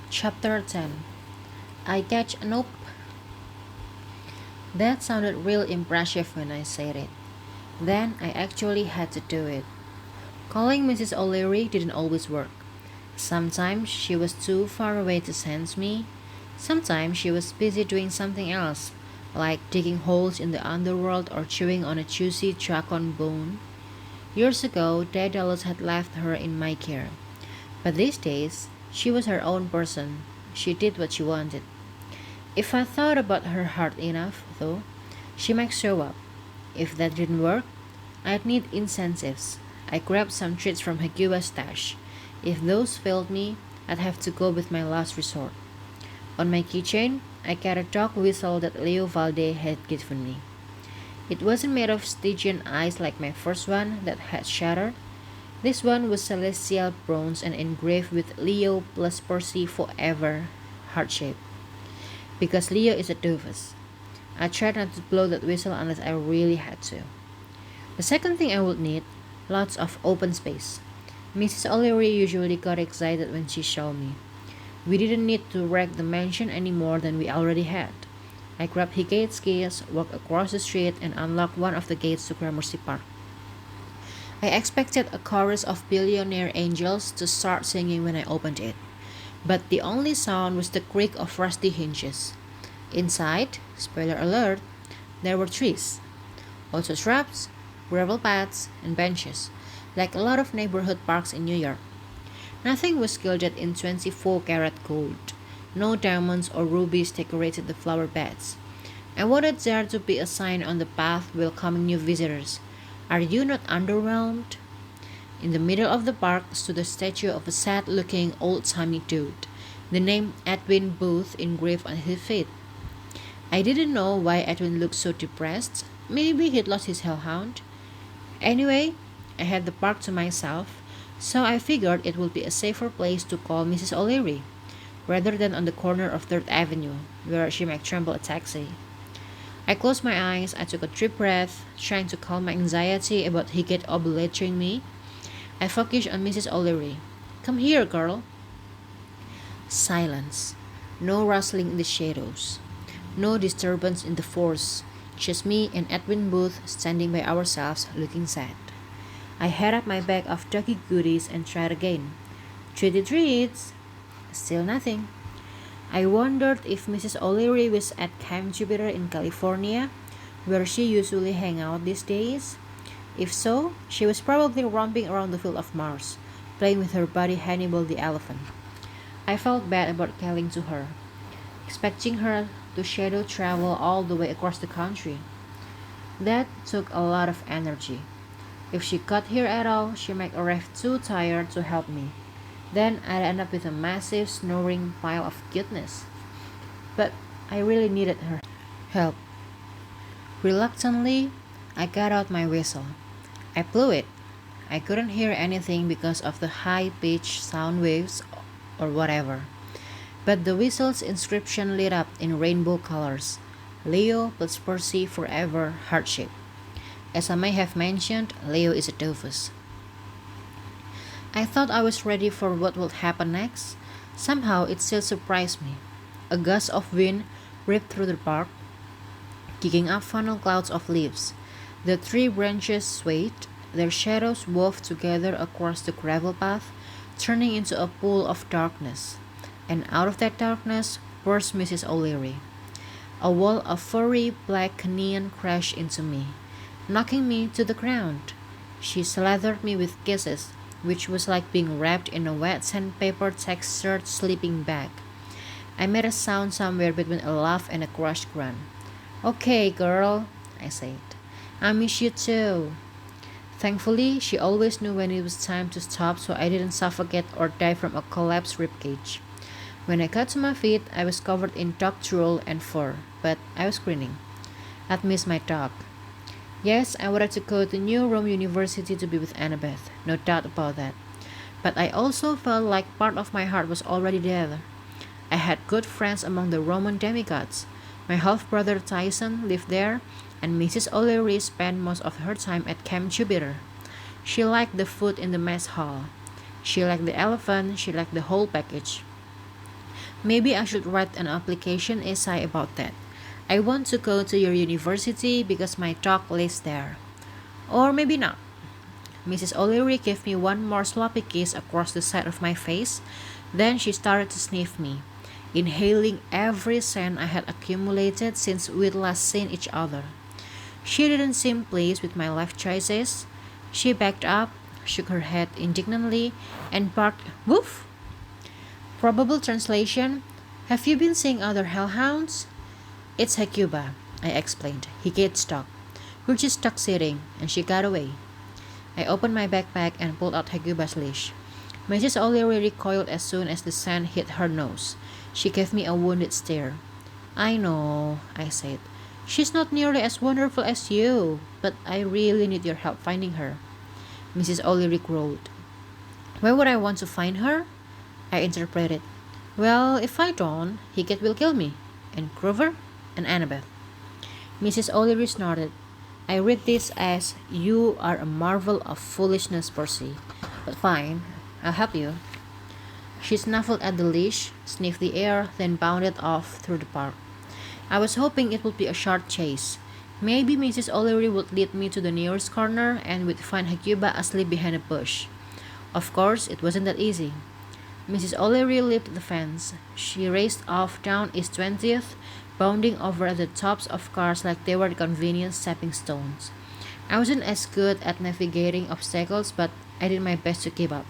Chapter 10. I catch a nope. That sounded real impressive when I said it. Then I actually had to do it. Calling Mrs. O'Leary didn't always work. Sometimes she was too far away to sense me. Sometimes she was busy doing something else, like digging holes in the underworld or chewing on a juicy dragon bone. Years ago, Daedalus had left her in my care. But these days, she was her own person. She did what she wanted. If I thought about her hard enough, though, she might show up. If that didn't work, I'd need incentives. I grabbed some treats from Hagua's stash. If those failed me, I'd have to go with my last resort. On my keychain, I got a dog whistle that Leo Valde had given me. It wasn't made of Stygian ice like my first one that had shattered. This one was celestial bronze and engraved with Leo plus Percy forever heart shape. Because Leo is a doofus. I tried not to blow that whistle unless I really had to. The second thing I would need, lots of open space. Mrs. O'Leary usually got excited when she saw me. We didn't need to wreck the mansion any more than we already had. I grabbed Higate's keys, walked across the street, and unlocked one of the gates to Gramercy Park. I expected a chorus of billionaire angels to start singing when I opened it, but the only sound was the creak of rusty hinges. Inside, spoiler alert, there were trees, also shrubs, gravel paths, and benches, like a lot of neighborhood parks in New York. Nothing was gilded in 24-karat gold. No diamonds or rubies decorated the flower beds. I wanted there to be a sign on the path welcoming new visitors. Are you not underwhelmed? In the middle of the park stood a statue of a sad-looking old-timey dude, the name Edwin Booth engraved on his feet. I didn't know why Edwin looked so depressed. Maybe he'd lost his hellhound. Anyway, I had the park to myself, so I figured it would be a safer place to call Mrs. O'Leary, rather than on the corner of 3rd Avenue, where she might tremble a taxi. I closed my eyes, I took a deep breath, trying to calm my anxiety about Higgett obligatoring me. I focused on Mrs. O'Leary. Come here, girl. Silence. No rustling in the shadows. No disturbance in the force. Just me and Edwin Booth standing by ourselves, looking sad. I had up my bag of doggy goodies and tried again. Treaty treats. Still nothing. I wondered if Mrs. O'Leary was at Camp Jupiter in California, where she usually hangs out these days. If so, she was probably romping around the field of Mars, playing with her buddy Hannibal the elephant. I felt bad about calling to her, expecting her to shadow travel all the way across the country. That took a lot of energy. If she got here at all, she might arrive too tired to help me. Then I'd end up with a massive snoring pile of goodness. But I really needed her help. Reluctantly, I got out my whistle. I blew it. I couldn't hear anything because of the high-pitched sound waves or whatever. But the whistle's inscription lit up in rainbow colors. Leo plus Percy forever hardship. As I may have mentioned, Leo is a doofus. I thought I was ready for what would happen next. Somehow it still surprised me. A gust of wind ripped through the park, kicking up funnel clouds of leaves. The tree branches swayed, their shadows wove together across the gravel path, turning into a pool of darkness. And out of that darkness burst Mrs. O'Leary. A wall of furry black neon crashed into me, knocking me to the ground. She slathered me with kisses, which was like being wrapped in a wet sandpaper textured sleeping bag. I made a sound somewhere between a laugh and a crushed grunt. Okay, girl, I said. I miss you too. Thankfully, she always knew when it was time to stop so I didn't suffocate or die from a collapsed ribcage. When I got to my feet, I was covered in dog drool and fur, but I was grinning. I'd miss my dog. Yes, I wanted to go to New Rome University to be with Annabeth, no doubt about that. But I also felt like part of my heart was already there. I had good friends among the Roman demigods. My half-brother Tyson lived there, and Mrs. O'Leary spent most of her time at Camp Jupiter. She liked the food in the mess hall. She liked the elephant, she liked the whole package. Maybe I should write an application essay about that. I want to go to your university because my talk lives there. Or maybe not. Mrs. O'Leary gave me one more sloppy kiss across the side of my face. Then she started to sniff me, inhaling every scent I had accumulated since we'd last seen each other. She didn't seem pleased with my life choices. She backed up, shook her head indignantly, and barked, "Woof!" Probable translation: "Have you been seeing other hellhounds?" "It's Hecuba," I explained. "He gets stuck. We're just stuck sitting, and she got away." I opened my backpack and pulled out Hecuba's leash. Mrs. O'Leary recoiled as soon as the sand hit her nose. She gave me a wounded stare. "I know," I said. "She's not nearly as wonderful as you, but I really need your help finding her." Mrs. O'Leary growled. "Why would I want to find her?" I interpreted. "Well, if I don't, Hickett will kill me. And Grover, and Annabeth." Mrs. O'Leary snorted. "I read this as, 'You are a marvel of foolishness, Percy.' But fine, I'll help you." She snuffled at the leash, sniffed the air, then bounded off through the park. I was hoping it would be a short chase. Maybe Mrs. O'Leary would lead me to the nearest corner and we'd find Hecuba asleep behind a bush. Of course, it wasn't that easy. Mrs. O'Leary leaped the fence. She raced off down East 20th, bounding over the tops of cars like they were convenient stepping stones. I wasn't as good at navigating obstacles, but I did my best to keep up,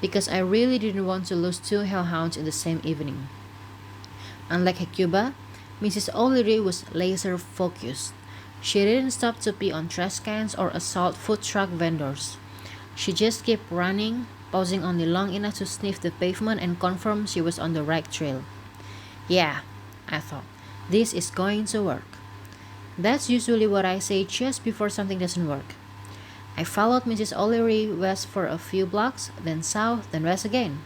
because I really didn't want to lose two hellhounds in the same evening. Unlike Hecuba, Mrs. O'Leary was laser focused. She didn't stop to pee on trash cans or assault food truck vendors. She just kept running, pausing only long enough to sniff the pavement and confirm she was on the right trail. "Yeah," I thought, "this is going to work." That's usually what I say just before something doesn't work. I followed Mrs. O'Leary west for a few blocks, then south, then west again.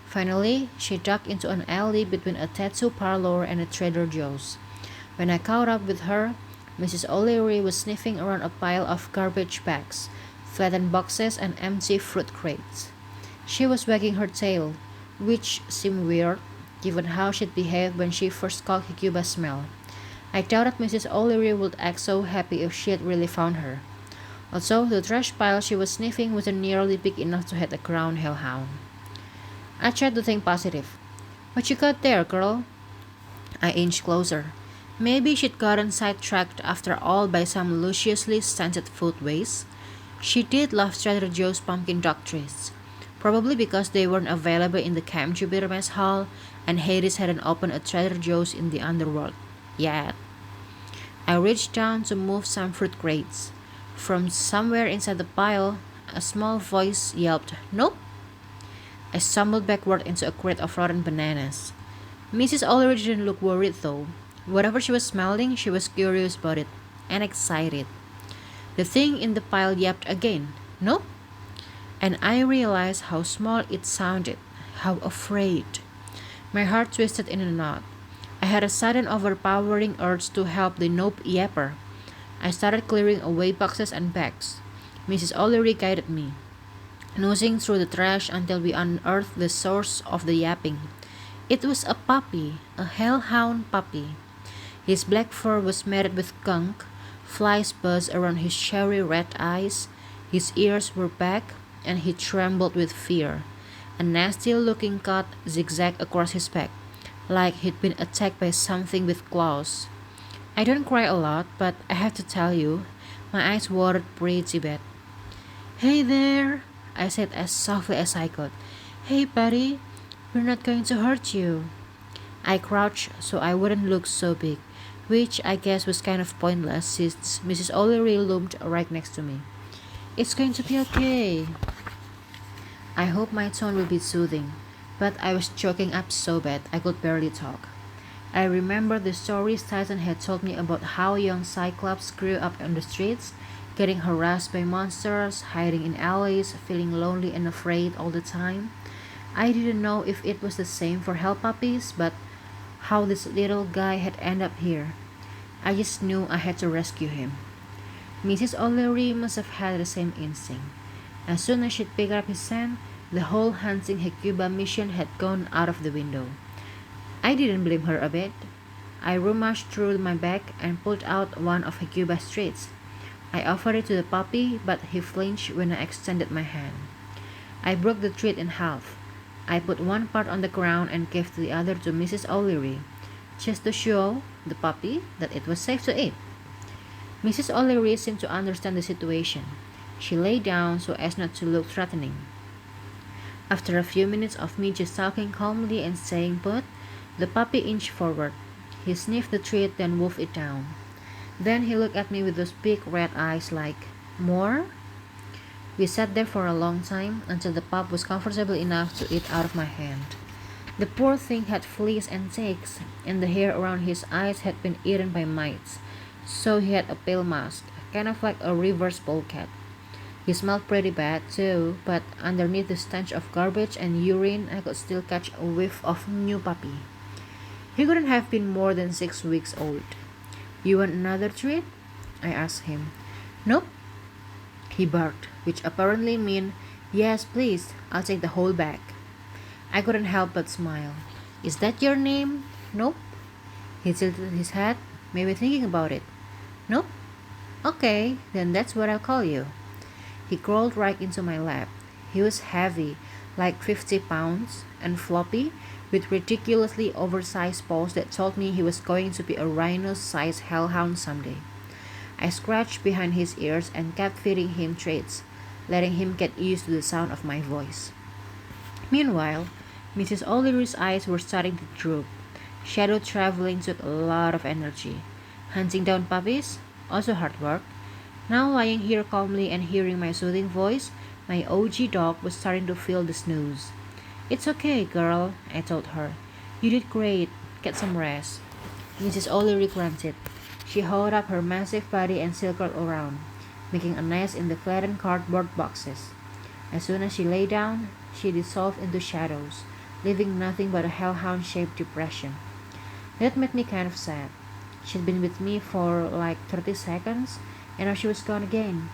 Finally, she ducked into an alley between a tattoo parlor and a Trader Joe's. When I caught up with her, Mrs. O'Leary was sniffing around a pile of garbage bags, flattened boxes, and empty fruit crates. She was wagging her tail, which seemed weird, given how she'd behaved when she first caught Hecuba's smell. I doubted Mrs. O'Leary would act so happy if she had really found her. Also, the trash pile she was sniffing wasn't nearly big enough to hide a ground hellhound. I tried to think positive. "What you got there, girl?" I inched closer. Maybe she'd gotten sidetracked after all by some lusciously scented food waste. She did love Trader Joe's pumpkin dog treats, probably because they weren't available in the Camp Jupiter mess hall, and Hades hadn't opened a Trader Joe's in the underworld yet. I reached down to move some fruit crates. From somewhere inside the pile, a small voice yelped, "Nope." I stumbled backward into a crate of rotten bananas. Mrs. O'Leary didn't look worried though. Whatever she was smelling, she was curious about it, and excited. The thing in the pile yapped again, "Nope." And I realized how small it sounded, how afraid. My heart twisted in a knot. I had a sudden overpowering urge to help the nope yapper. I started clearing away boxes and bags. Mrs. O'Leary guided me, nosing through the trash until we unearthed the source of the yapping. It was a puppy, a hellhound puppy. His black fur was matted with gunk, flies buzzed around his cherry red eyes, his ears were back, and he trembled with fear. A nasty-looking cut zigzagged across his back, like he'd been attacked by something with claws. I don't cry a lot, but I have to tell you, my eyes watered pretty bad. "Hey there," I said as softly as I could. "Hey, buddy, we're not going to hurt you." I crouched so I wouldn't look so big, which I guess was kind of pointless since Mrs. O'Leary loomed right next to me. "It's going to be okay." I hope my tone will be soothing, but I was choking up so bad I could barely talk. I remembered the stories Tyson had told me about how young Cyclops grew up on the streets, getting harassed by monsters, hiding in alleys, feeling lonely and afraid all the time. I didn't know if it was the same for hell puppies, but how this little guy had ended up here. I just knew I had to rescue him. Mrs. O'Leary must have had the same instinct. As soon as she'd picked up his scent, the whole hunting Hecuba mission had gone out of the window. I didn't blame her a bit. I rummaged through my bag and pulled out one of Hecuba's treats. I offered it to the puppy, but he flinched when I extended my hand. I broke the treat in half. I put one part on the ground and gave the other to Mrs. O'Leary, just to show the puppy that it was safe to eat. Mrs. O'Leary seemed to understand the situation. She lay down so as not to look threatening. After a few minutes of me just talking calmly and staying put, the puppy inched forward. He sniffed the treat, then wolfed it down. Then he looked at me with those big red eyes like, "More?" We sat there for a long time until the pup was comfortable enough to eat out of my hand. The poor thing had fleas and ticks, and the hair around his eyes had been eaten by mites, so he had a pale mask, kind of like a reverse polecat. He smelled pretty bad too, but underneath the stench of garbage and urine, I could still catch a whiff of new puppy. He couldn't have been more than 6 weeks old. "You want another treat?" I asked him. "Nope," he barked, which apparently meant, "Yes, please, I'll take the whole bag." I couldn't help but smile. "Is that your name?" "Nope." He tilted his head, maybe thinking about it. "Nope." "Okay, then that's what I'll call you." He crawled right into my lap. He was heavy, like 50 pounds, and floppy, with ridiculously oversized paws that told me he was going to be a rhino-sized hellhound someday. I scratched behind his ears and kept feeding him treats, letting him get used to the sound of my voice. Meanwhile, Mrs. O'Leary's eyes were starting to droop. Shadow traveling took a lot of energy. Hunting down puppies? Also hard work. Now lying here calmly and hearing my soothing voice, my OG dog was starting to feel the snooze. "It's okay, girl," I told her. "You did great. Get some rest." Mrs. O'Leary grunted. She hauled up her massive body and circled around, making a nest in the flattened cardboard boxes. As soon as she lay down, she dissolved into shadows, leaving nothing but a hellhound-shaped depression. That made me kind of sad. She'd been with me for like 30 seconds, and now she was gone again.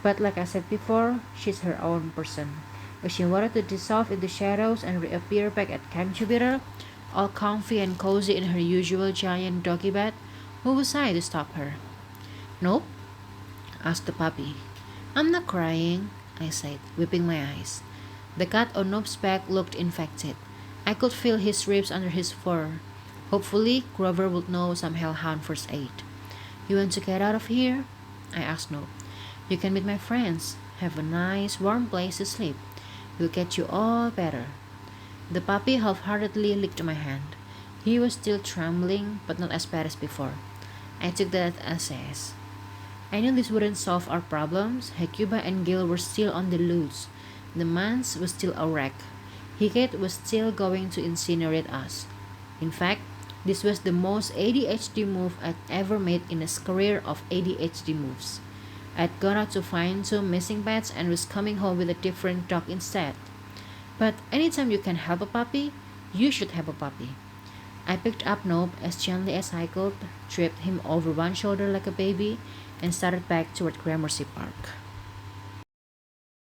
But like I said before, she's her own person. If she wanted to dissolve into shadows and reappear back at Camp Jupiter, all comfy and cozy in her usual giant doggy bed, who was I to stop her? "Nope?" asked the puppy. "I'm not crying," I said, wiping my eyes. The cat on Nope's back looked infected. I could feel his ribs under his fur. Hopefully, Grover would know some hellhound first aid. "You want to get out of here?" I asked Nope. "You can meet my friends. Have a nice, warm place to sleep. We'll get you all better." The puppy half-heartedly licked my hand. He was still trembling, but not as bad as before. I took that as yes. I knew this wouldn't solve our problems. Hecuba and Gil were still on the loose. The manse was still a wreck. Hickett was still going to incinerate us. In fact, this was the most ADHD move I'd ever made in a career of ADHD moves. I'd gone out to find 2 missing pets and was coming home with a different dog instead. But anytime you can help a puppy, you should have a puppy. I picked up Nope as gently as I could, tripped him over one shoulder like a baby, and started back toward Gramercy Park.